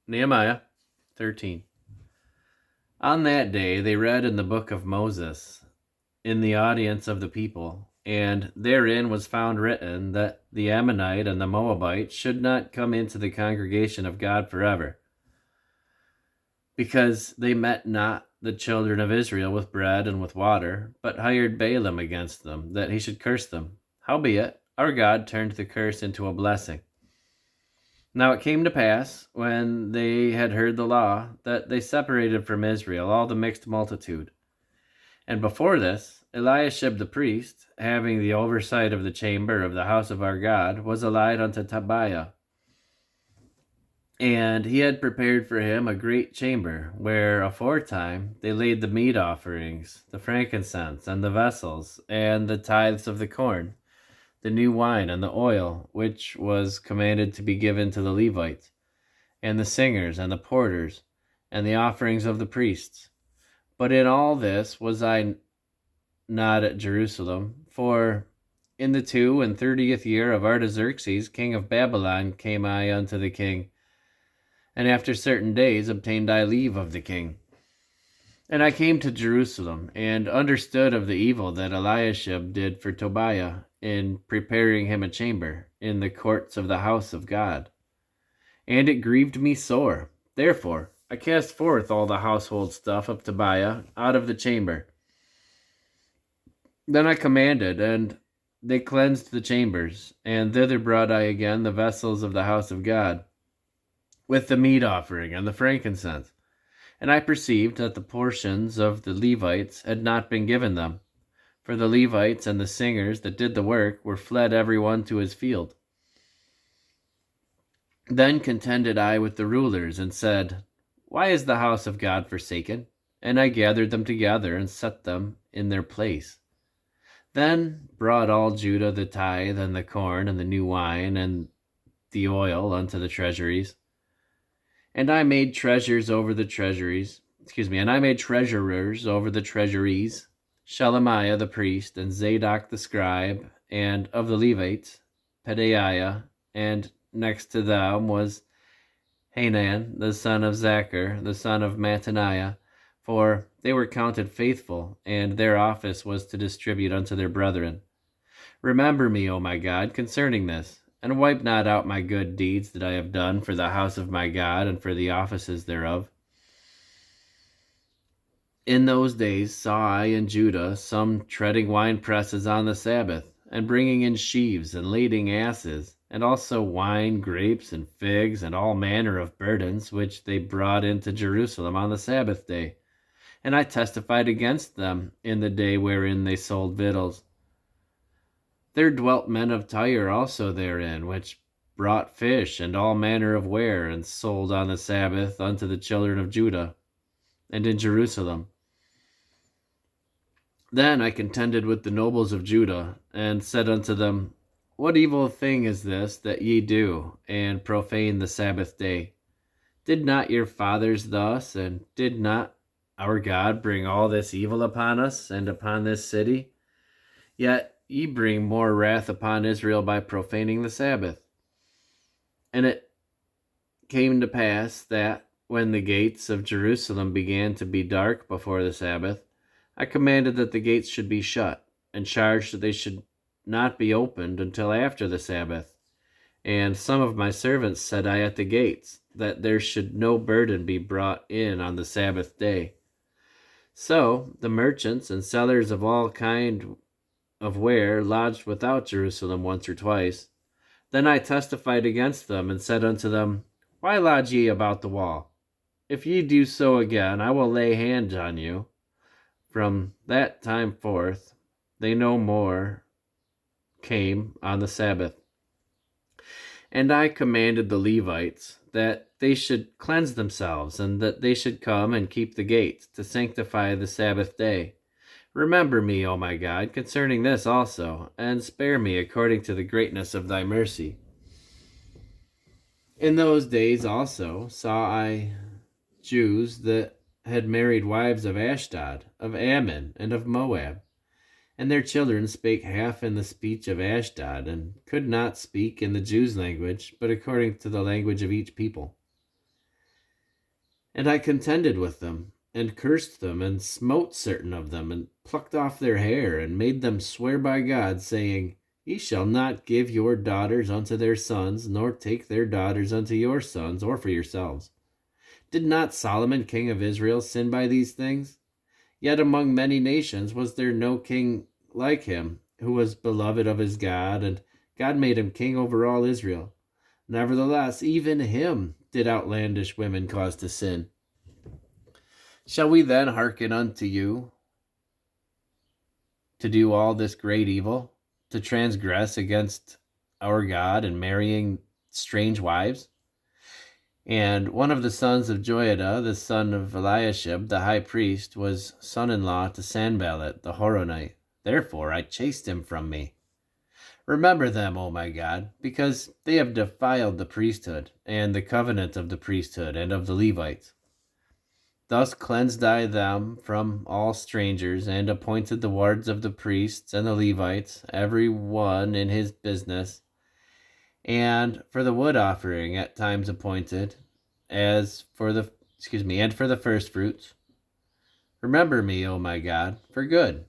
Nehemiah 13. On that day they read in the book of Moses in the audience of the people, and therein was found written that the Ammonite and the Moabite should not come into the congregation of God forever, because they met not the children of Israel with bread and with water, but hired Balaam against them, that he should curse them. Howbeit, our God turned the curse into a blessing. Now it came to pass, when they had heard the law, that they separated from Israel all the mixed multitude. And before this, Eliashib the priest, having the oversight of the chamber of the house of our God, was allied unto Tobiah. And he had prepared for him a great chamber, where aforetime they laid the meat offerings, the frankincense, and the vessels, and the tithes of the corn, the new wine, and the oil, which was commanded to be given to the Levites, and the singers, and the porters, and the offerings of the priests. But in all this was I not at Jerusalem, for in the 32nd year of Artaxerxes, king of Babylon, came I unto the king, and after certain days obtained I leave of the king. And I came to Jerusalem, and understood of the evil that Eliashib did for Tobiah, in preparing him a chamber in the courts of the house of God. And it grieved me sore. Therefore I cast forth all the household stuff of Tobiah out of the chamber. Then I commanded, and they cleansed the chambers, and thither brought I again the vessels of the house of God, with the meat offering and the frankincense. And I perceived that the portions of the Levites had not been given them, for the Levites and the singers that did the work were fled every one to his field. Then contended I with the rulers, and said, Why is the house of God forsaken? And I gathered them together, and set them in their place. Then brought all Judah the tithe, and the corn, and the new wine, and the oil unto the treasuries. And I made treasurers over the treasuries, Shelemiah the priest, and Zadok the scribe, and of the Levites, Pedaiah, and next to them was Hanan, the son of Zachar, the son of Mattaniah, for they were counted faithful, and their office was to distribute unto their brethren. Remember me, O my God, concerning this, and wipe not out my good deeds that I have done for the house of my God and for the offices thereof. In those days saw I in Judah some treading wine presses on the Sabbath, and bringing in sheaves, and lading asses, and also wine, grapes, and figs, and all manner of burdens, which they brought into Jerusalem on the Sabbath day. And I testified against them in the day wherein they sold victuals. There dwelt men of Tyre also therein, which brought fish and all manner of ware, and sold on the Sabbath unto the children of Judah, and in Jerusalem. Then I contended with the nobles of Judah, and said unto them, What evil thing is this that ye do, and profane the Sabbath day? Did not your fathers thus, and did not our God bring all this evil upon us, and upon this city? Yet ye bring more wrath upon Israel by profaning the Sabbath. And it came to pass that, when the gates of Jerusalem began to be dark before the Sabbath, I commanded that the gates should be shut, and charged that they should not be opened until after the Sabbath. And some of my servants set I at the gates, that there should no burden be brought in on the Sabbath day. So the merchants and sellers of all kind of ware lodged without Jerusalem once or twice. Then I testified against them, and said unto them, Why lodge ye about the wall? If ye do so again, I will lay hand on you. From that time forth they no more came on the Sabbath. And I commanded the Levites that they should cleanse themselves, and that they should come and keep the gates, to sanctify the Sabbath day. Remember me, O my God, concerning this also, and spare me according to the greatness of thy mercy. In those days also saw I Jews that had married wives of Ashdod, of Ammon, and of Moab. And their children spake half in the speech of Ashdod, and could not speak in the Jews' language, but according to the language of each people. And I contended with them, and cursed them, and smote certain of them, and plucked off their hair, and made them swear by God, saying, Ye shall not give your daughters unto their sons, nor take their daughters unto your sons, or for yourselves. Did not Solomon king of Israel sin by these things? Yet among many nations was there no king like him, who was beloved of his God, and God made him king over all Israel. Nevertheless, even him did outlandish women cause to sin. Shall we then hearken unto you to do all this great evil, to transgress against our God and marrying strange wives? And one of the sons of Joiada, the son of Eliashib, the high priest, was son-in-law to Sanballat the Horonite. Therefore I chased him from me. Remember them, O my God, because they have defiled the priesthood, and the covenant of the priesthood and of the Levites. Thus cleansed I them from all strangers, and appointed the wards of the priests and the Levites, every one in his business, and for the wood offering at times appointed, and for the first fruits. Remember me, O my God, for good,